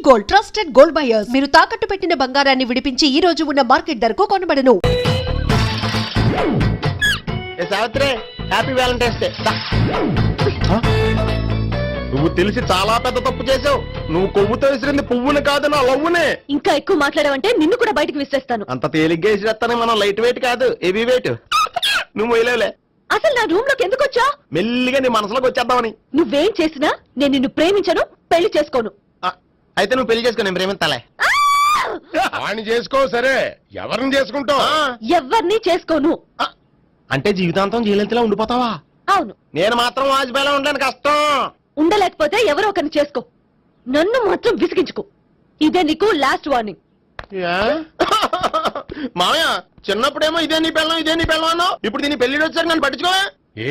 Gold, trusted gold buyers. మీరు తాకట్టు పెట్టిన బంగారాన్ని విడిపించి ఈ రోజు ఉన్న మార్కెట్ ధరకు కొనబడను. Savitri, happy valentine's day. నువ్వు తెలిసి చాలా పెద్ద తప్పు చేసావు. నువ్వు కొవ్వుతో విసిరింది పువ్వుని కాదు, నా లవ్వునే. ఇంకా ఎక్కువ మాట్లాడావంటే నిన్ను కూడా బయటకు విసిరేస్తాను. అంత తేలిగ్గా విసిరేస్తానే, మనం లైట్ వెయిట్ కాదు, హెవీ వెయిట్. నువ్వు మొయ్యలేవులే. అసలు నా రూమ్ లోకి ఎందుకు వచ్చా? మెల్లిగా నీ మనసులోకి వచ్చేద్దామని. నువ్వేం చేసినా నేను నిన్ను ప్రేమించను, పెళ్లి చేసుకోను. అయితే నువ్వు పెళ్లి చేసుకో, నేను ప్రేమిస్తాలే. వాణ్ణి చేసుకో. సరే, ఎవరిని చేసుకుంటావు? ఎవరిని చేసుకోను. అంటే జీవితాంతం జయలలితలా ఉండిపోతావా? అవును. నేను మాత్రం వాజ్పేయిలా ఉండడానికి కష్టం. ఉండలేకపోతే ఎవరో ఒకరిని చేసుకో, నన్ను మాత్రం విసిగించుకో. ఇదే నీకు లాస్ట్ వార్నింగ్. మామయ్య, చిన్నప్పుడేమో ఇదే నీ పెళ్ళం ఇదే నీ పెళ్ళం అన్నావు. ఇప్పుడు దీని పెళ్లి వచ్చారు, నన్ను పట్టించుకో.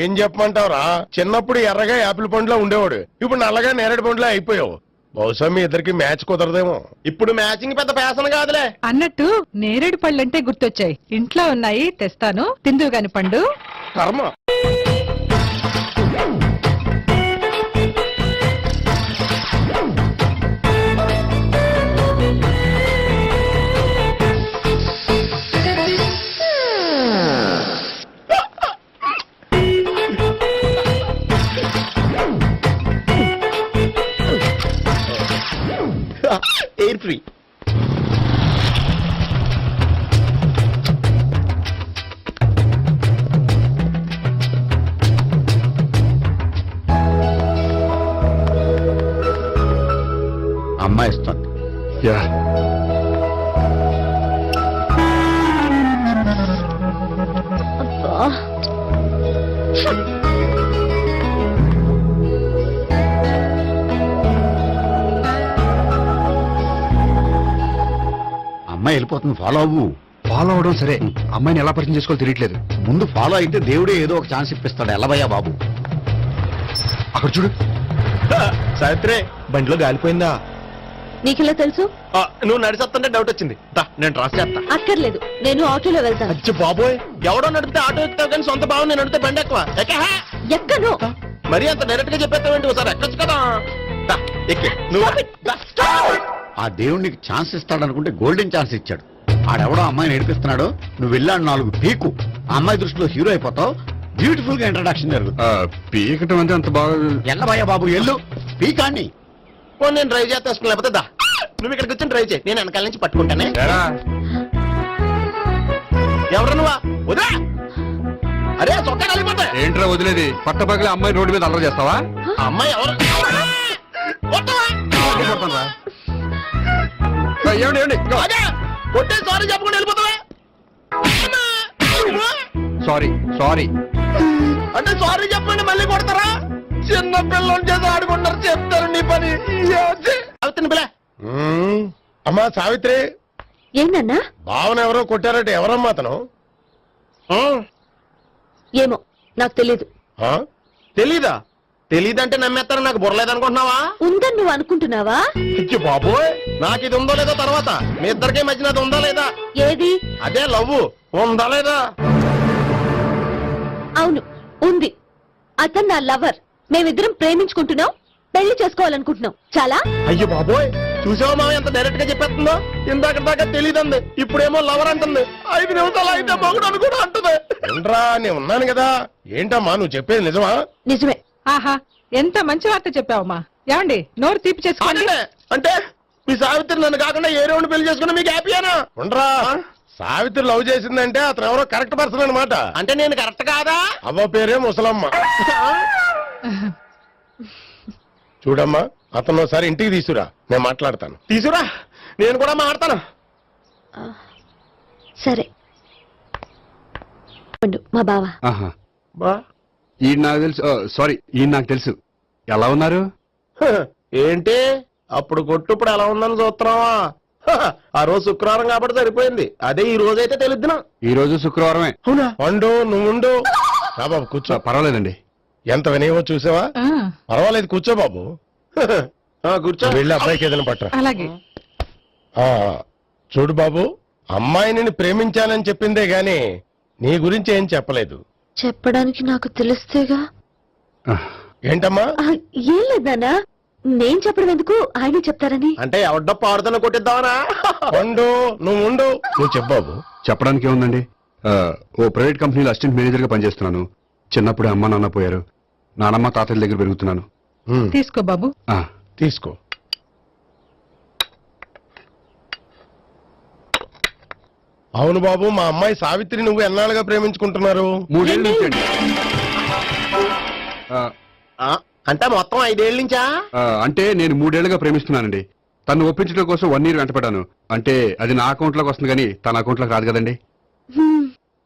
ఏం చెప్పమంటావురా? చిన్నప్పుడు ఎర్రగా యాపిల్ పండులో ఉండేవాడు, ఇప్పుడు నల్లగా నేరేడు పండులో అయిపోయావు. బహుశా మీ ఇద్దరికి మ్యాచ్ కుదరదేమో. ఇప్పుడు మ్యాచింగ్ పెద్ద ఫ్యాషన్ కాదులే. అన్నట్టు నేరేడు పళ్ళంటే గుర్తొచ్చాయి. ఇంట్లో ఉన్నాయి, తెస్తాను, తిందువు గాని పండు. కర్మ. Air free. అమ్మాయి ఇస్తుంది. అమ్మాయి వెళ్ళిపోతుంది, ఫాలో అవ్వు. ఫాలో అవడం సరే, అమ్మాయిని ఎలా పరిచయం చేసుకోవాలో తెలియట్లేదు. ముందు ఫాలో అయితే దేవుడే ఏదో ఒక ఛాన్స్ ఇప్పిస్తాడు. ఎల్లబయ్యా బాబు, అక్కడ చూడు. సావిత్రి, బండిలో గాలిపోయిందా? నీకెలా తెలుసు? నువ్వు నడిచేస్తుంటే డౌట్ వచ్చింది. నేను ట్రాస్ చేస్తా. అక్కర్లేదు, నేను ఆటోలో వెళ్తాను. అచ్చి బాబోయ్, ఎవడో నడిపితే ఆటో ఎక్కుతావు కానీ సొంత భావం నేను నడిపితే బండి ఎక్కువ. ఎక్కను. మరి అంత డైరెక్ట్ గా చెప్పేస్తావేంటి? ఒకసారి ఎక్కొచ్చు కదా. ఎక్కి ఆ దేవుడు నీకు ఛాన్స్ ఇస్తాడనుకుంటే గోల్డెన్ ఛాన్స్ ఇచ్చాడు. ఆడెవడో అమ్మాయిని ఏడిపిస్తున్నాడో, నువ్వు వెళ్ళాడు 4 పీకు. ఆ అమ్మాయి దృష్టిలో హీరో అయిపోతావు. బ్యూటిఫుల్ గా ఇంట్రడక్షన్ జరుగుతుంది. పీకటం అంటే అంత బాగా. ఎల్లబయ్యా బాబు, ఎల్లు పీకాన్ని. నేను డ్రైవ్ చేస్తాను, లేకపోతే దా నువ్వు ఇక్కడికి వచ్చి డ్రైవ్ చేయి, నేను వెనకాల నుంచి పట్టుకుంటానే. ఎవరు నువ్వా? వదిలే. అరే చొక్కా కలిగిపోతా. ఏంట్రా వదిలేది? పట్టపగలే అమ్మాయి రోడ్డు మీద అల్లరి చేస్తావా? అమ్మాయి ఎవరు? కొట్టే సారీ చెప్పకుండా వెళ్ళిపోతావా? సారీ సారీ అంటే సారీ చెప్పండి మళ్ళీ కొడతారా? చిన్న పిల్లలు చేసి ఆడుకుంటారు, చెప్తారు నీ పని. అవుతుంది పిల్ల. అమ్మా సావిత్రి, ఏందన్నా? భావన ఎవరో కొట్టారట. ఎవరమ్మా అతను? ఏమో నాకు తెలీదు. తెలీదా? తెలీదంటే నమ్మేస్తారని నాకు బుర్రలేదనుకుంటున్నావా? ఉందని నువ్వు అనుకుంటున్నావా? బాబోయ్, నాకు ఇది ఉందో లేదో తర్వాత. మీ ఇద్దరికే మధ్యన అది ఉందా లేదా? ఏది? అదే లవ్ ఉందా లేదా? అవును, ఉంది. అతను నా లవర్. మేమిద్దరం ప్రేమించుకుంటున్నాం, పెళ్లి చేసుకోవాలనుకుంటున్నాం. చాలా. అయ్యో బాబోయ్, చూసావా మా ఎంత డైరెక్ట్ గా చెప్పేస్తుందో? ఇందాక దాకా తెలీదంది, ఇప్పుడేమో లవర్ అంటుంది. 5 నిమిషాలు అయితే మొగుడు అని కూడా అంటుంది. ఏంట్రా, నేను ఉన్నాను కదా. ఏంటమ్మా నువ్వు చెప్పేది నిజమా? నిజమే. ఆహా, ఎంత మంచి వార్త చెప్పావమ్మా. ఏమండి, నోరు తీపి చేసుకోండి. అంటే మీ సావిత్రి నన్ను కాకుండా ఏ రౌండ్ పెళ్లి చేసుకున్నా మీకు హ్యాపీయేనా? ఉండరా, సావిత్రి లవ్ చేసిందంటే అతను ఎవరో కరెక్ట్ పర్సన్ అనమాట. అంటే నేను కరెక్ట్ కాదా? అవ్వ పేరే ముసలమ్మ. చూడమ్మా, అతను ఒకసారి ఇంటికి తీసుకురా, నేను మాట్లాడతాను. తీసురా, నేను కూడా మాట్లాడతాను. సరే, మా బావ. ఆహా, ఈయన నాకు తెలుసు. సారీ, ఈయన నాకు తెలుసు. ఎలా ఉన్నారు? ఏంటి అప్పుడు కొట్టు ఇప్పుడు ఎలా ఉందని చూస్తున్నావా? ఆ రోజు శుక్రవారం కాబట్టి సరిపోయింది. అదే ఈ రోజు అయితే తెలుద్దునా. ఈ రోజు శుక్రవారమే. అవునా? వండు, నువ్వు ఉండు. రా బాబు కూర్చో. పర్వాలేదండి. ఎంత వినయమో చూసావా? పర్వాలేదు, కూర్చో బాబు. కూర్చో. వెళ్ళి అబ్బాయికి ఏదైనా పట్టరా. అలాగే. చూడు బాబు, అమ్మాయిని ప్రేమించానని చెప్పిందే గాని నీ గురించి ఏం చెప్పలేదు. చెప్పడానికి నాకు తెలిస్తేగా. ఏంటమ్మా? ఏం లేదన్నా, నేను చెప్పడం ఎందుకు ఆయనే చెప్తారని. అంటే ఎవడ్డో పాడుతున్న కొట్టిద్దామనా? పండు నువ్వు ఉండు, నువ్వు చెప్పు బాబు. చెప్పడానికి ఏముందండి, ఓ ప్రైవేట్ కంపెనీలో అసిస్టెంట్ మేనేజర్ గా పనిచేస్తున్నాను. చిన్నప్పుడు అమ్మ నాన్న పోయారు. నానమ్మ తాతయ్య దగ్గర పెరుగుతున్నాను. తీసుకో బాబు. ఆ, తీసుకో. అవును బాబు, మా అమ్మాయి సావిత్రి నువ్వు ఎన్నాళ్ళుగా ప్రేమించుకుంటున్నారు? 3 ఏళ్ళ నుంచి అండి. అంటే మొత్తం 5 ఏళ్ళ నుంచా? అంటే నేను 3 ఏళ్లుగా ప్రేమిస్తున్నానండి. తను ఒప్పించడం కోసం 1 year వెంటపడ్డాను. అంటే అది నా అకౌంట్ లోకి వస్తుంది కానీ తన అకౌంట్ లోకి రాదు కదండి.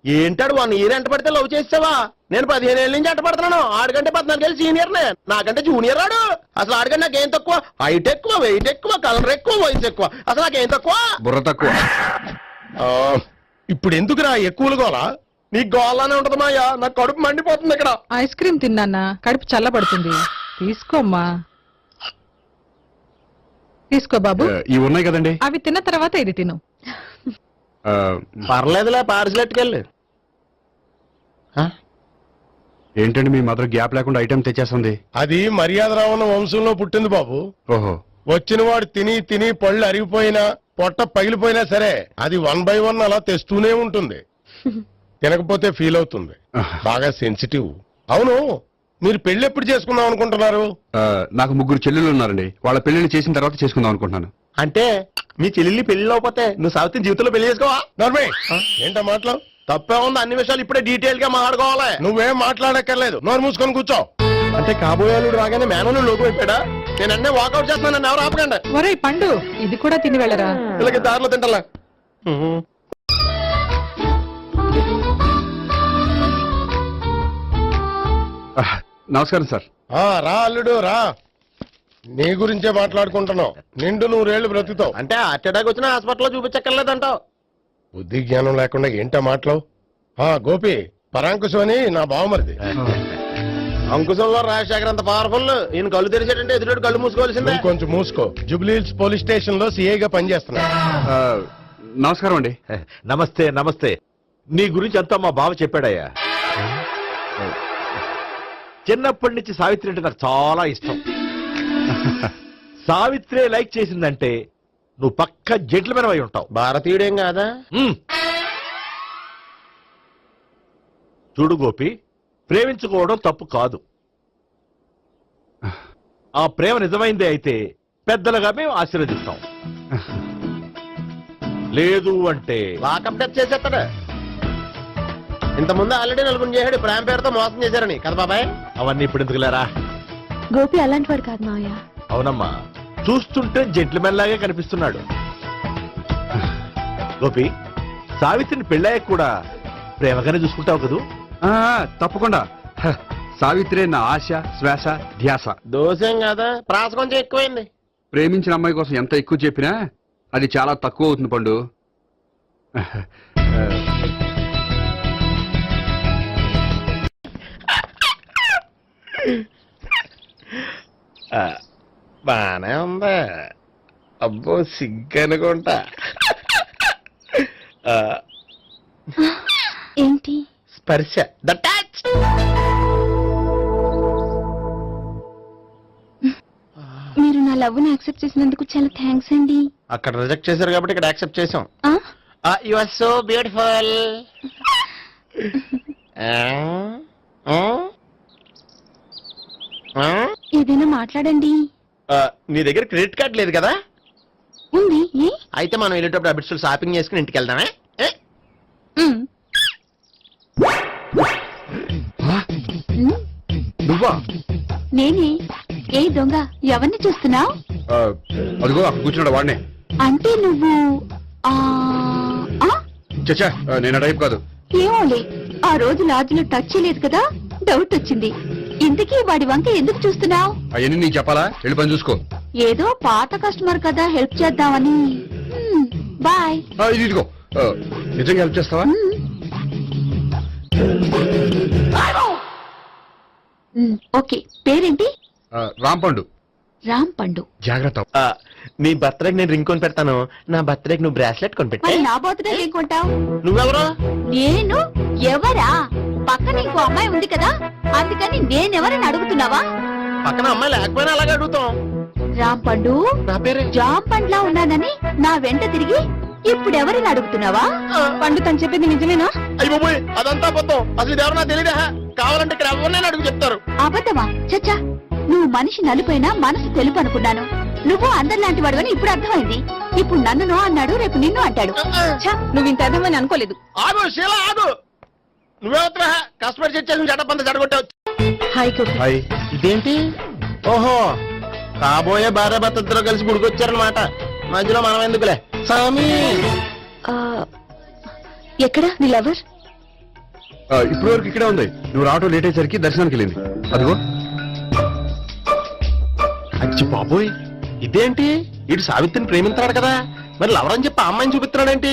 ఏంటాడు 1 year ఎంట పడితే లవ్ చేసావా? నేను 15 ఏళ్ళ నుంచి ఎంట పడుతున్నాను. ఆడికంటే 14 ఏళ్ళు సీనియర్ నే, నాకంటే జూనియర్ ఆడు. అసలు ఆడికంటే నాకేం తక్కువ? హైట్ ఎక్కువ, వెయిట్ ఎక్కువ, కలర్ ఎక్కువ, వయసు ఎక్కువ. అసలు నాకేం తక్కువ? బుర్ర తక్కువ. ఇప్పుడు ఎందుకురా ఎక్కువలు గోలా? నీకు గోళ్ళనే ఉంటది మాయా, నాకు కడుపు మండిపోతుంది ఇక్కడ. ఐస్ క్రీమ్ తిన్నానా, కడుపు చల్లబడుతుంది. తీసుకోమ్మా. తీసుకో బాబు. ఇవి ఉన్నాయి కదండి. అవి తిన్న తర్వాత ఇది తిను. ఆ, పర్లేదులే, పార్సిల్ ఎట్టుకెళ్ళి. ఏంటండి మీ మదర్ గ్యాప్ లేకుండా ఐటెం తెచ్చేస్తుంది? అది మర్యాద రావణ వంశంలో పుట్టింది బాబు. ఓహో. వచ్చిన వాడు తిని తిని పళ్ళు అరిగిపోయినా పొట్ట పగిలిపోయినా సరే అది 1 by 1 అలా తెస్తూనే ఉంటుంది. తినకపోతే ఫీల్ అవుతుంది. బాగా సెన్సిటివ్. అవును, మీరు పెళ్లి ఎప్పుడు చేసుకుందాం అనుకుంటున్నారు? నాకు 3 చెల్లెలు ఉన్నారండి. వాళ్ళ పెళ్లిని చేసిన తర్వాత చేసుకుందాం అనుకుంటున్నాను. అంటే మీ చెల్లెల్ని పెళ్లి లేకపోతే నువ్వు సావిత్రి జీవితంలో పెళ్లి చేసుకోవా? నర్మే ఏంటా మాటలు? తప్పే ఉంది, అన్ని విషయాలు ఇప్పుడే డీటెయిల్ గా మాట్లాడుకోవాలి. నువ్వేం మాట్లాడక్కర్లేదు, నోరు మూసుకొని కూర్చో. అంటే కాబోయేవాళ్ళు రాగానే మేనలు లోకి అయిపోయాడా? నేను అన్నీ వాకౌట్ చేస్తున్నాను, నన్ను ఎవరు ఆపకండి. ఒరేయ్ పండు, ఇది కూడా తిని వెళ్ళరా. వీళ్ళకి దారిలో తింటలా. నమస్కారం సార్. రా అల్లుడు రా. నీ గురించే మాట్లాడుకుంటున్నావు. నిండు 100 ఏళ్ళు బ్రతుకుతావు. అంటే హార్ట్ అటాక్ వచ్చిన హాస్పిటల్లో చూపించక్కర్లేదంటావు. బుద్ధి జ్ఞానం లేకుండా ఏంటా మాటలు? గోపి, పరాంకుశం అని నా బావమరిది. అంకుశంలో రాజశేఖర్ అంత పవర్ఫుల్. ఈయన కళ్ళు తెరిచాడంటే ఎదురు కళ్ళు మూసుకోవాల్సిందే. నువ్వు కొంచెం మూసుకో. జూబ్లీహిల్స్ పోలీస్ స్టేషన్ లో సిఐగా పనిచేస్తున్నా. నమస్కారం అండి. నమస్తే నమస్తే. నీ గురించి అంతా మా బావ చెప్పాడయ్యా. చిన్నప్పటి నుంచి సావిత్రి అంటే నాకు చాలా ఇష్టం. సావిత్రి లైక్ చేసిందంటే నువ్వు పక్క జెంట్లమెన్ అయి ఉంటావు. భారతీయుడేం కాదా? చూడు గోపి, ప్రేమించుకోవడం తప్పు కాదు. ఆ ప్రేమ నిజమైందే అయితే పెద్దలుగా మేము ఆశీర్వదిస్తాం. లేదు అంటే లాకప్ డెత్ చేసేస్తాడు. ఇంతకుముందు ఆల్రెడీ 4 చేశాడు, ప్రేమ పేరుతో మోసం చేశారని కదా బాబాయ్. అవన్నీ ఇప్పుడు ఎందుకులేరా? గోపి అలాంటి వాడు కాదు మావయ్య. అవునమ్మా, చూస్తుంటే జెంట్లమెన్ లాగే కనిపిస్తున్నాడు. గోపి, సావిత్రిని పెళ్ళాక కూడా ప్రేమగానే చూసుకుంటావు కదూ? తప్పకుండా. సావిత్రే నా ఆశ, శ్వాస, ధ్యాస. దోషం కదా, ప్రాస కొంచెం ఎక్కువైంది. ప్రేమించిన అమ్మాయి కోసం ఎంత ఎక్కువ చెప్పినా అది చాలా తక్కువ అవుతుంది పండు. బానే ఉందా? అబ్బో సిగ్గనుకుంటా. ఏంటి? స్పర్శ, ద టచ్. మీరు నా లవ్ ని యాక్సెప్ట్ చేసినందుకు చాలా థ్యాంక్స్ అండి. అక్కడ రిజెక్ట్ చేశారు కాబట్టి ఇక్కడ యాక్సెప్ట్ చేసాం. ఆ? You are so beautiful. ఏదైనా మాట్లాడండి. నీ దగ్గర క్రెడిట్ కార్డ్ లేదు కదా? ఉంది. ఏ? అయితే మనం వెళ్ళేటప్పుడు అబిట్స్ షాపింగ్ చేసుకుని ఇంటికి వెళ్దామే. ఉమ్. నువ్వా? నేనే. ఏ దొంగ, ఎవరిని చూస్తున్నావు? అదిగో అక్కడ కూర్చున్నాడు వాడినే. అంటే నువ్వు ఆ ఆ? చచ్చా, నేను టైప్ కాదు. ఏమోలే, ఆ రోజు లాడ్జిలో టచ్ చేయలేదు కదా, డౌట్ వచ్చింది. ఇంతకీ వాడి వంక ఎందుకు చూస్తున్నావు? అవన్నీ నీకు చెప్పాలా? వెళ్ళి పని చూసుకో. ఏదో పాత కస్టమర్ కదా, హెల్ప్ చేద్దామని. బాయ్. ఇదిగో, నిజంగా హెల్ప్ చేస్తావా? ఓకే. పేరేంటి? రాంపండు. రామ్ పండు. జాగ్రత్త. నీ బర్త్డేకి నేను రింగ్ కొని పెడతాను, నా బర్త్డేకి నువ్వు బ్రాస్లెట్ కొని పెట్టా. మరి నా బర్త్డే ఏం కొంటావు? నువ్వెవరు? నేను ఎవరా? పక్కన ఇంకో అమ్మాయి ఉంది కదా, అందుకని నేనెవరని అడుగుతున్నావా? పక్కన అమ్మాయి లేకపోయినా అలాగే అడుగుతాం. రాంపండు నా పేరే జామ్ పండ్లా ఉన్నానని నా వెంట తిరిగి ఇప్పుడు ఎవరిని అడుగుతున్నావా? పండు తను చెప్పింది నిజమేనా? అయ్యి బాబోయ్ అదంతా అబద్ధం. అసలు ఇది ఎవరు నాకు తెలియదా? కావాలంటే ఇక్కడ ఎవరినైనా అడుగు చెప్తారు. అబద్ధమా? చచ్చా, నువ్వు మనిషి నలుపైనా మనసు తెలుపు అనుకున్నాను. నువ్వు అందరిలాంటి వాడువని ఇప్పుడు అర్థమైంది. ఇప్పుడు నన్ను నో అన్నాడు, రేపు నిన్ను అంటాడు. ఛ, నువ్వు ఇంత అర్థమని అనుకోలేదు. ఆగు శీల ఆగు. నువ్వేవత్రా కష్టపడి చేసి చెడపంత చెడగొట్టావు. హాయ్ గోపి. హాయ్. ఇదేంటి? ఓహో కాబోయే భార్య భర్తతో కలిసి గుడికొచ్చారనమాట. మధ్యలో మనం ఎందుకులే స్వామి. ఆ, ఎక్కడ నీ లవర్? ఇప్పటి వరకు ఇక్కడే ఉంది. నువ్వు రావటం లేట్ అయ్యేసరికి దర్శనానికి వెళ్ళింది. అదిగో. అచ్చి బాబోయ్ ఇదేంటి? ఇటు సావిత్రిని ప్రేమించాడు కదా, మరి లవర్ అని చెప్పి ఆ అమ్మాయిని చూపిస్తున్నాడేంటి?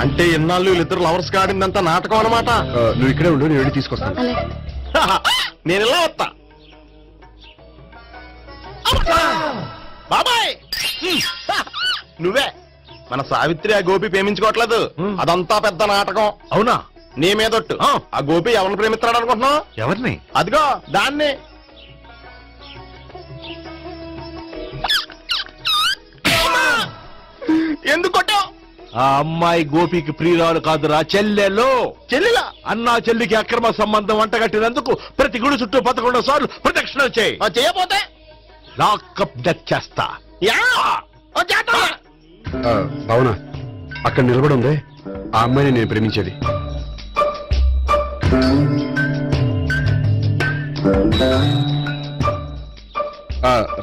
అంటే ఎన్నాళ్ళు వీళ్ళిద్దరు లవర్స్ కాడిందంతా నాటకం అనమాట. నువ్వు ఇక్కడే ఉండు, నేను వెళ్ళి తీసుకొస్తాను. అలాగే. నేను ఇలా వస్తా. బాబాయ్ నువ్వే మన సావిత్రి ఆ గోపి ప్రేమించుకోవట్లేదు. అదంతా పెద్ద నాటకం. అవునా? నీ మీదొట్టు. ఆ గోపి ఎవరిని ప్రేమిస్తున్నాడు అనుకుంటున్నావు? ఎవరిని? అదిగో దాన్ని. ఎందుకు కొట్టావు? ఆ అమ్మాయి గోపికి ప్రియురాలు కాదురా, చెల్లెలు. చెల్లిలా? అన్నా చెల్లికి అక్రమ సంబంధం వంటగట్టినందుకు ప్రతి గుడి చుట్టూ 11 సార్లు ప్రదక్షిణలు చేయి. చేయపోతే లాకప్ డెత్ చేస్తా. యా ఓ చేద్దాం. భావన అక్కడ నిలబడి ఉంది ఆ అమ్మాయిని నేను ప్రేమించేది.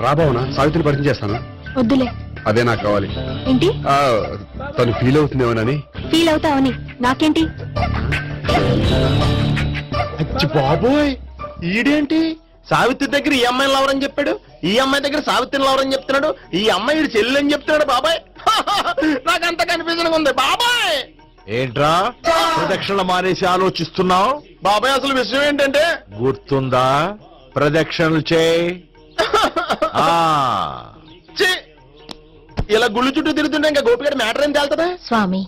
రా భావన, సావిత్రిని పరిచయం చేస్తాను. వద్దులే. అదే నాకు కావాలి. ఏంటి? తను ఫీల్ అవుతుందేమోనని. ఫీల్ అవుతావని నాకేంటి? అచ్చి బాబోయ్ ఈడేంటి సావిత్రి దగ్గర ఈ అమ్మాయిని లవరని చెప్పాడు, ఈ అమ్మాయి దగ్గర సావిత్రిని లవరని చెప్తున్నాడు, ఈ అమ్మాయి ఈడు చెల్లి అని చెప్తున్నాడు. బాబాయ్ నాకంత కన్ఫ్యూజన్ ఉంది బాబాయ్. ఏంట్రా ప్రదక్షిణ మానేసి ఆలోచిస్తున్నావు? బాబాయ్ అసలు విషయం ఏంటంటే గుర్తుందా? ప్రదక్షిణలు చేయి. ఆ ఛీ, ఇలా గుళ్ళు చుట్టూ తిరుగుతుంటే ఇంకా గోపిగడ మ్యాటర్ ఏం తేలుతుందా? స్వామి,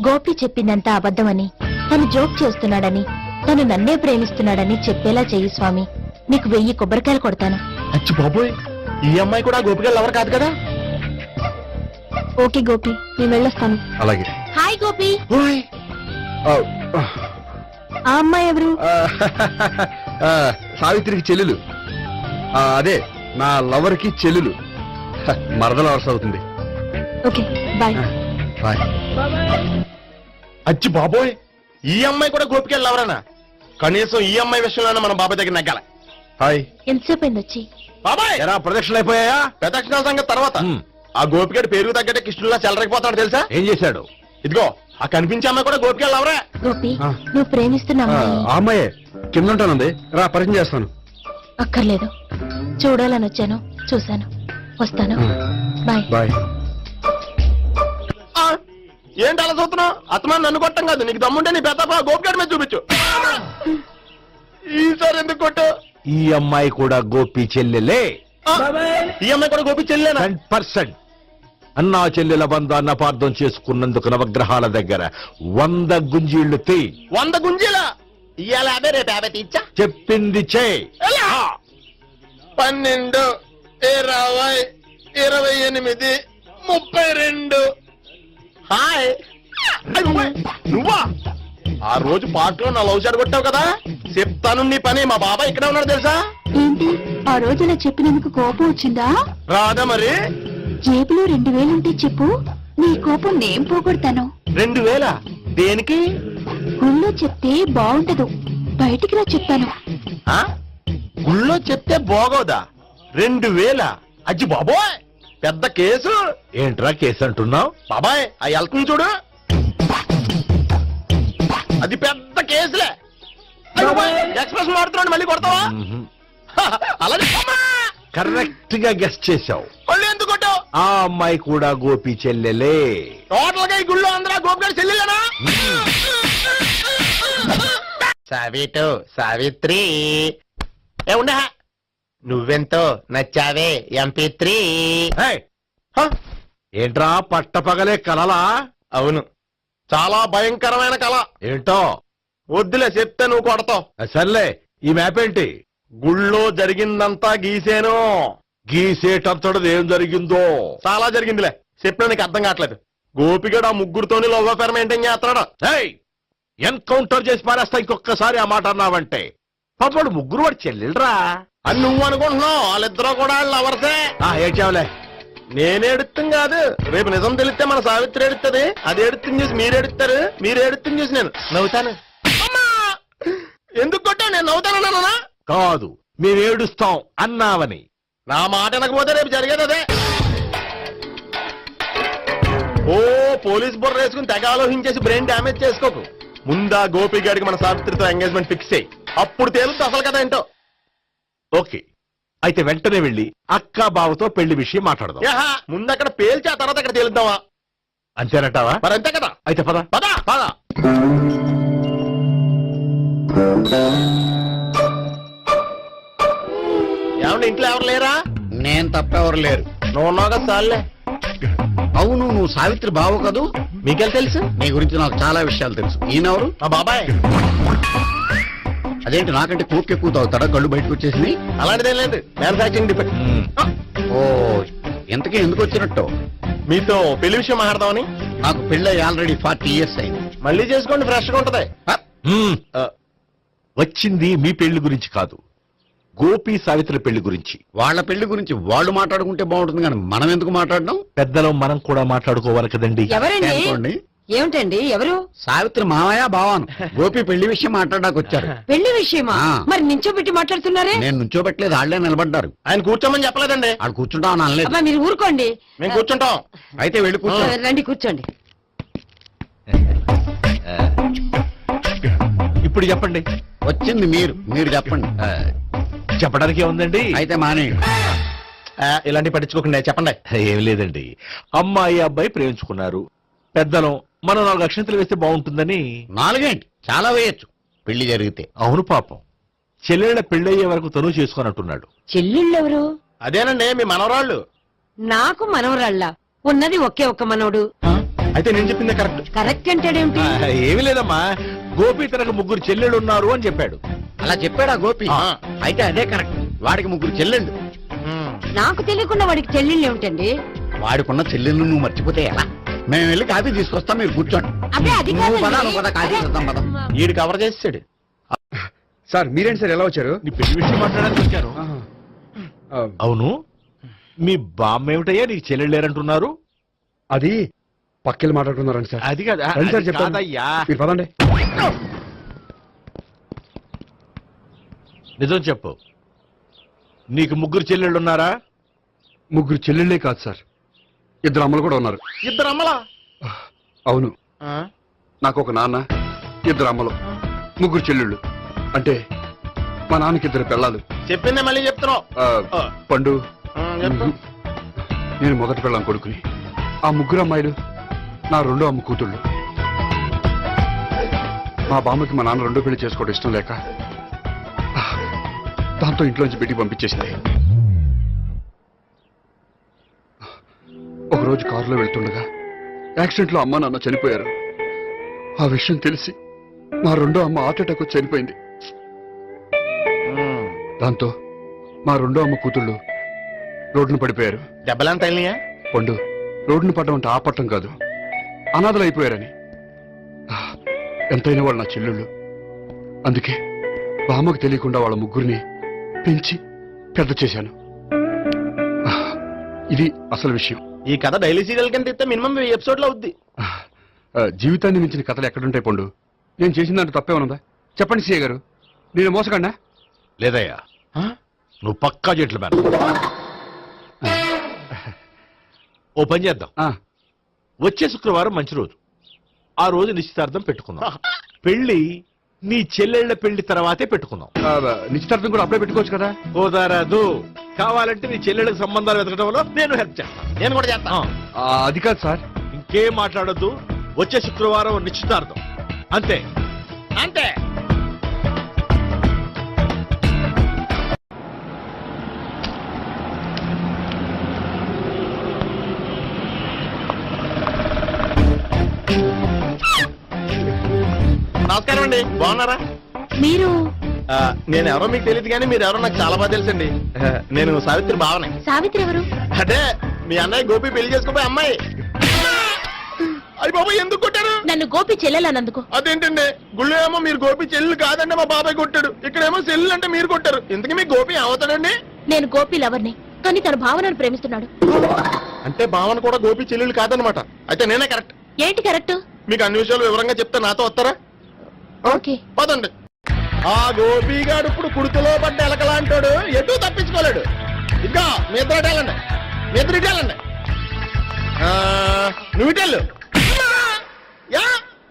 గోపి చెప్పిందంతా అబద్ధమని, తను జోక్ చేస్తున్నాడని, తను నన్నే ప్రేమిస్తున్నాడని చెప్పేలా చెయ్యి స్వామి. నీకు 1000 కొబ్బరికాయలు కొడతాను. అచ్చి బాబోయ్ ఈ అమ్మాయి కూడా గోపిగడ లవర్ కాదు కదా? ఓకే గోపి, నేను వెళ్ళొస్తాను. అలాగే. హాయ్ గోపి. ఓయ్ ఆ, ఆ అమ్మాయి ఎవరు? సావిత్రికి చెల్లెలు. అదే నా లవర్ కి చెల్లెలు. మరద లవర్స్ అవుతుంది. Okay bye. బాయ్. అచ్చి బాబోయ్ ఈ అమ్మాయి కూడా గోపిగడ లవరేనా? కనీసం ఈ అమ్మాయి విషయంలోనే మనం బాబాయ్ దగ్గర నగ్గాల. హాయ్. ఎంతసేపు అయింది వచ్చి? బాబాయ్ ఎరా ప్రదక్షిణలు అయిపోయాయా? ప్రదక్షిణాల సంగతి తర్వాత. ఆ గోపిగడ పేరు తగ్గట్టే కృష్ణులా చెలరైపోతాడు తెలుసా? ఏం చేశాడు? ఇదిగో ఆ కనిపించే అమ్మాయి కూడా గోపిగడ లవరే. గోపి, నువ్వు ప్రేమిస్తున్న అమ్మాయి ఆ అమ్మాయే కింద ఉంటానుంది. రా పరిచయం చేస్తాను. అక్కర్లేదు, చూడాలని వచ్చాను, చూశాను, వస్తాను. బాయ్. బాయ్. ఏంటి అలా చూస్తున్నావు? అత్తమాని నన్ను కొట్టం కాదు, నీకు దమ్ముంటే నీ పెద్ద గోపిగడ మీద చూపించు. ఈసారి ఎందుకు కొట్టు? ఈ అమ్మాయి కూడా గోపి చెల్లెలే. ఈ అమ్మాయి కూడా గోపి చెల్లేనా? 100%. అన్నా చెల్లెల బంధాన్ని అపార్థం చేసుకున్నందుకు నవగ్రహాల దగ్గర 100 గుంజీళ్లు తీ. 100 గుంజీలా? ఇవాళ 50 రేపు 50 తీచ్చా. చెప్పింది చేయి. 12, 20, 28, 32. హాయ్. నువ్వా? ఆ రోజు పార్క్ లో నా లవ్ షాట్ కొట్టావు కదా, చెప్తాను నీ పని. మా బాబాయ్ ఇక్కడే ఉన్నాడు తెలుసా? ఏంటి ఆ రోజు ఇలా చెప్పినందుకు కోపం వచ్చిందా? రాదా మరి? జేబులో 2000 ఉంటే చెప్పు, నీ కోపం నేను పోగొడతాను. 2000 దేనికి? గుళ్ళో చెప్తే బాగుంటదు, బయటికి రా చెప్తాను. ఆ? గుళ్ళో చెప్తే బాగోదా? 2000? అజ్జి బాబోయ్ పెద్ద కేసు. ఏంట్రా కేసు అంటున్నావు? బాబాయ్ ఆ వెళ్తుంది చూడు, అది పెద్ద కేసులే. ఎక్స్ప్రెస్ మారుతున్నాడు, మళ్ళీ కొడతావా? అలాగే కరెక్ట్ గా గెస్ట్ చేశావు. మళ్ళీ ఎందుకు కొట్టావు? ఆ అమ్మాయి కూడా గోపి చెల్లెలే. టోటల్ గా ఈ గుళ్ళో అందరూ గోపిగారు చెల్లిలేనా? సావిటు సావిత్రి ఏముండా నువ్వెంతో నచ్చావే MP3. ఏయ్, ఏంట్రా పట్టపగలే కలలా? అవును, చాలా భయంకరమైన కళ. ఏంటో వద్దులే చెప్తే నువ్వు కొడతావు. సర్లే, ఈ మ్యాప్ ఏంటి? గుళ్ళో జరిగిందంతా గీసేను. గీసేటంతటది ఏం జరిగిందో చాలా జరిగిందిలే చెప్పినా నీకు అర్థం కావట్లేదు గోపిగడు ఆ ముగ్గురుతోని లవ్ అఫేర్ మెయింటైన్ చేస్తున్నాడు. ఎన్కౌంటర్ చేసి పారేస్తా ఇంకొకసారి ఆ మాట అన్నావంటే. పాపడు ముగ్గురు వాడు చెల్లెలరా. అని నువ్వు అనుకుంటున్నావు, వాళ్ళిద్దరూ కూడా లవర్సే. ఏడ్చావులే. నేను ఎడుతాం కాదు, రేపు నిజం తెలిస్తే మన సావిత్రి ఎడుతుంది. అది ఎడుతుంది చూసి మీరు ఎడుతారు, మీరు ఎడుతుంది చూసి నేను నవ్వుతాను. అమ్మా! ఎందుకు కొట్టావు? నేను నవ్వుతానన్నా? కాదు, మేమేడుస్తాం అన్నావని. నా మాట అనకపోతే రేపు జరిగేది అదే. ఓ పోలీస్ బుర్ర వేసుకుని తెగ ఆలోచించేసి బ్రెయిన్ డ్యామేజ్ చేసుకోకు. ముందా గోపి గారికి మన సావిత్రితో ఎంగేజ్మెంట్ ఫిక్స్ అయ్యి అప్పుడు తేలుతుంది అసలు కదా ఏంటో. ఓకే, అయితే వెంటనే వెళ్ళి అక్క బావతో పెళ్లి విషయం మాట్లాడదాం. యాహా, ముందు అక్కడ పేల్చి ఆ తర్వాత అక్కడ తేలుద్దామా? అంతేనటావా? మరి అంతే కదా. అయితే పద. పద పద. ఏమండి ఇంట్లో ఎవరు లేరా? నేను తప్పెవరు లేరు. నువ్వు ఉన్నావు కదా సార్లే. అవును, నువ్వు సావిత్రి బావు కదూ? మీకెళ్ళి తెలుసు? నీ గురించి నాకు చాలా విషయాలు తెలుసు. ఈయనెవరు? మా బాబాయ్. అదేంటి నాకంటే కూక్ ఎక్కువ తాగుతాడా? కళ్ళు బయటకు వచ్చేసింది. అలాంటిదేం లేదు, మ్యానుఫాక్చరింగ్ డిఫెక్ట్. ఓ, ఇంతకీ ఎందుకు వచ్చినట్టు? మీతో పెళ్లి విషయం మాట్లాడదామని. నాకు పెళ్ళి ఆల్రెడీ 40 years అయింది. మళ్ళీ చేసుకోండి, ఫ్రెష్ గా ఉంటది. వచ్చింది మీ పెళ్లి గురించి కాదు, గోపి సావిత్రి పెళ్లి గురించి. వాళ్ళ పెళ్లి గురించి వాళ్ళు మాట్లాడుకుంటే బాగుంటుంది, కానీ మనం ఎందుకు మాట్లాడడం? పెద్దలో మనం కూడా మాట్లాడుకోవాలి కదండి. ఎవరండి? అనుకోండి. ఏమిటండి? ఎవరు? సావిత్రి మామయ్య బావాను గోపి పెళ్లి విషయం మాట్లాడడానికి వచ్చారు. పెళ్లి విషయమా? ఆ. మరి నించోబెట్టి మాట్లాడుతున్నారే? నేను నుంచోబెట్టలేదు, వాళ్ళే నిలబడ్డారు. ఆయన కూర్చోమని చెప్పలేదండి. ఆడు కూర్చుంటామని అనలేదు. అబ్బా, మీరు ఊరుకోండి. మేము కూర్చుంటాం. అయితే వెళ్ళి కూర్చో. రండి కూర్చోండి. ఇప్పుడు చెప్పండి. వచ్చింది మీరు చెప్పండి. చెప్పడానికి ఏముందండి? అయితే మానేయండి. ఇలాంటి పట్టించుకోకుండా చెప్పండి. ఏం లేదండి, అమ్మాయి అబ్బాయి ప్రేమించుకున్నారు. పెద్దలం మనం 4 అక్షంతలు వేస్తే బాగుంటుందని. 4 ఏంటి, చాలా వేయచ్చు పెళ్లి జరిగితే. అవును, పాపం చెల్లెళ్ళ పెళ్ళయ్యే వరకు తను చేసుకున్నట్టున్నాడు. చెల్లెళ్ళెవరు? అదేనండి మీ మనవరాళ్ళు. నాకు మనవరాళ్ళ ఉన్నది ఒకే ఒక్క మనవడు. అయితే నేను చెప్పింది కరెక్ట్. కరెక్ట్ అంటాడేమిటి? ఏమి లేదమ్మా, గోపి తనకు 3 చెల్లెళ్ళు ఉన్నారు అని చెప్పాడు. అలా చెప్పాడా గోపి? అయితే అదే కరెక్ట్. వాడికి 3 చెల్లెళ్ళు. నాకు తెలియకుండా వాడికి చెల్లెళ్ళు ఏమిటండి? వాడికున్న చెల్లెళ్ళు నువ్వు మర్చిపోతే ఎలా? మేము వెళ్ళి కాఫీ తీసుకొస్తాం, మీరు కూర్చోండి. అబ్బే, అది నువ్వు పద, కాదండి. నువ్వు పద, కాఫీ చేద్దాం పద. ఈడు కవర్ చేసాడు. సార్ మీరేంటి సార్ ఎలా వచ్చారు? నీ పెళ్లి విషయం మాట్లాడడానికి వచ్చాను. అవును, మీ బామ్మ ఏమిటయ్యా నీకు చెల్లెళ్ళు లేరంటున్నారు? అది పక్కెళ్ళి మాట్లాడుతున్నారండి సార్. అది కాదు, రండి సార్ అది చెప్తాను. కాదయ్యా. మీరు పదండి. నిజం చెప్పు, నీకు 3 చెల్లెళ్ళు ఉన్నారా? 3 చెల్లెళ్ళే కాదు సార్, 2 అమ్మలు కూడా ఉన్నారు. ఇద్దరు అమ్మలా? అవును, నాకు ఒక నాన్న, 2 అమ్మలు, 3 చెల్లెళ్ళు. అంటే మా నాన్నకి 2 పిల్లలు. చెప్పిందే మళ్ళీ చెప్తున్నావు. పండు, చెప్పు. నేను మొదటి పిల్లం కొడుకుని. ఆ 3 అమ్మాయిలు నా 2వ అమ్మ కూతుళ్ళు. మా బామ్మకి మా నాన్న 2 పెళ్లి చేసుకోవడం ఇష్టం లేక దాంతో ఇంట్లోంచి బిడ్డికి పంపించేసింది. ఒకరోజు కారులో వెళ్తుండగా యాక్సిడెంట్లో అమ్మ నాన్న చనిపోయారు. ఆ విషయం తెలిసి మా 2వ అమ్మ హార్ట్ అటాక్ వచ్చి చనిపోయింది. దాంతో మా 2వ అమ్మ కూతుళ్ళు రోడ్డున పడిపోయారు. దెబ్బలంత వెళ్ళినాయా? పండు, రోడ్డును పడ్డం అంటే ఆపట్టం కాదు, అనాథలు అయిపోయారని. ఎంతైనా వాళ్ళు నా చెల్లెళ్ళు. అందుకే బామ్మకు తెలియకుండా వాళ్ళ 3 పెంచి పెద్ద చేశాను. ఇది అసలు విషయం. ఈ కథ డైలీ సీరియల్ కింద ఇస్తే మినిమం ఎపిసోడ్ లో అవుద్ది. జీవితాన్ని మించిన కథలు ఎక్కడుంటాయి పండు? నేను చేసిన దాంట్లో తప్పేమనుందా? చెప్పండి సీఏ గారు, నేను మోసగండా? లేదయ్యా, నువ్వు పక్కా చెట్లు మేన. ఓ పని చేద్దాం, వచ్చే శుక్రవారం మంచి రోజు, ఆ రోజు నిశ్చితార్థం పెట్టుకుందాం. పెళ్లి నీ చెల్లెళ్ల పెళ్లి తర్వాతే పెట్టుకుందాం. నిశ్చితార్థం కూడా అప్పుడే పెట్టుకోవచ్చు కదా? కుదరదు, కావాలంటే నీ చెల్లెళ్ళకి సంబంధాలు వెతకడంలో నేను హెల్ప్ చేస్తాను. నేను కూడా చేస్తాను. అది కాదు సార్. ఇంకేం మాట్లాడొద్దు, వచ్చే శుక్రవారం నిశ్చితార్థం, అంతే. అంతే. నమస్కారం అండి, బాగున్నారా? మీరు నేను ఎవరో మీకు తెలియదు కానీ మీరు ఎవరో నాకు చాలా బాగా తెలుసండి. నేను సావిత్రి భావనే. సావిత్రి ఎవరు? అంటే మీ అన్నయ్య గోపి పెళ్లి చేసుకోపోయి అమ్మాయి. అయ్యి బాబాయ్ ఎందుకు కొట్టారు? నన్ను గోపి చెల్లెలన్నందుకు. అదేంటండి గుళ్ళు ఏమో మీరు గోపి చెల్లు కాదండి మా బాబాయ్ కొట్టాడు, ఇక్కడేమో చెల్లు అంటే మీరు కొట్టారు. ఇంతకీ మీ గోపి అవుతాడండి? నేను గోపి లవర్ని, కానీ తన భావనను ప్రేమిస్తున్నాడు. అంటే భావన కూడా గోపి చెల్లెలు కాదనమాట. అయితే నేనే కరెక్ట్. ఏంటి కరెక్ట్? మీకు అన్ని విషయాలు వివరంగా చెప్తే నాతో వస్తారా? ఓకే. పదండి. ఆ గోపిగాడు ఇప్పుడు కుడితిలో పడ్డ ఎలకలాంటాడు, ఎటు తప్పించుకోలేడు. ఇంకా మీ ఇద్దరు వెళ్ళండి, మీ ఇద్దరు ఇటు వెళ్ళండి. నువ్వు ఇటు వెళ్ళు. యా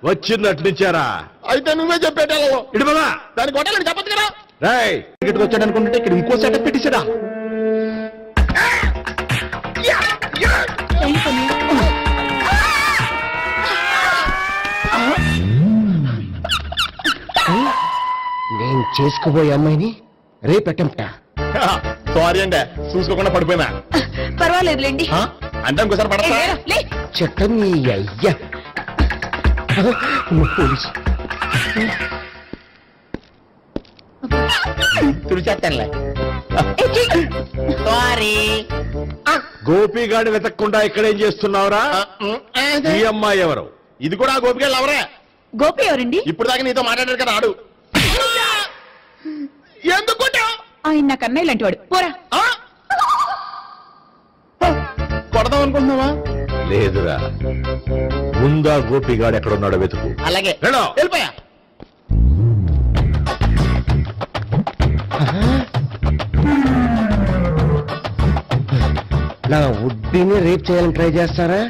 వచ్చిందటు నుంచారా? అయితే నువ్వే చెప్పేటెళ్ళవు. ఇటు బాగా దానికి కొట్టాలని చెప్పచ్చు కదా. రాయ్ ఇక్కడికి వచ్చాడు అనుకుంటే ఇక్కడ ఇంకో సెటప్ పెట్టించడా? నేను చేసుకోబోయే అమ్మాయిని రేపెట్టంట. సారీ అండి, చూసుకోకుండా పడిపోయినా. పర్వాలేదులేండి. అంటే ఇంకోసారి పడతా. చెట్ట నీ అయ్యా పోలీసు తుడిచేస్తానులే. సారీ. గోపిగాడి వెతక్కుండా ఇక్కడేం చేస్తున్నావురా? ఈ అమ్మాయి ఎవరు? ఇది కూడా ఆ గోపిగా ఎవరే? గోపి ఎవరండి? ఇప్పుడు దాకా నీతో మాట్లాడారు కదా ఆడు. ఎందుకు కొట్టావ్? ఆయన నాకు అన్నయ్య లాంటి వాడు. పోరా. కొడదాం అనుకుంటున్నావా? లేదురా, ముందా గోపిగాడు ఎక్కడున్నాడో వెతుకు. అలాగే వెళ్ళు. వెళ్ళిపోయా. నా ఉడ్బీని రేప్ చేయాలని ట్రై చేస్తారా?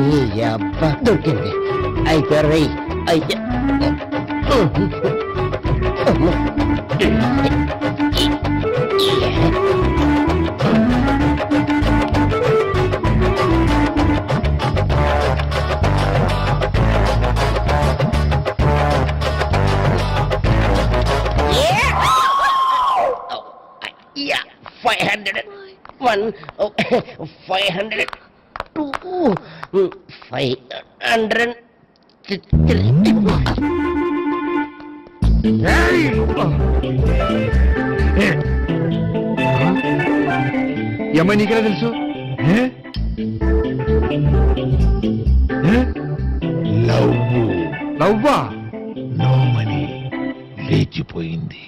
నీ అబ్బా దొరికింది. అయిపోయారు రై అయితే Yeah, 501, 502, 503. ఈ అమ్మాయి నీకెలా తెలుసు? లవ్వా? నోమని లేచిపోయింది.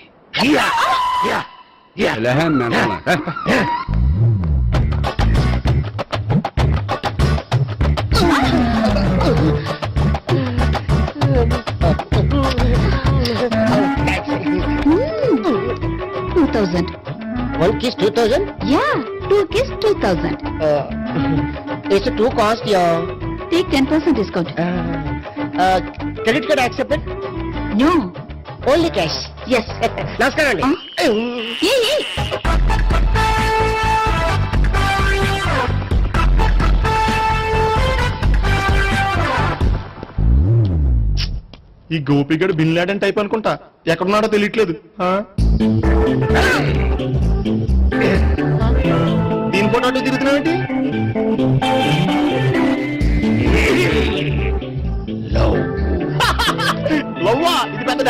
One kiss 2000? Yeah, 2 kiss 2000. It's too cost, yeah. Take 10% discount. Credit card accepted? No. Only cash. Yes. నమస్కారం అండి. Hey. ఈ గోపిగడు బిన్ లాడెన్ టైప్ అనుకుంటా, ఎక్కడున్నాడో తెలియట్లేదు. దీని ఫోటో అటు తిరుగుతున్నావేంటి? లవ్వా? ఇది పెద్ద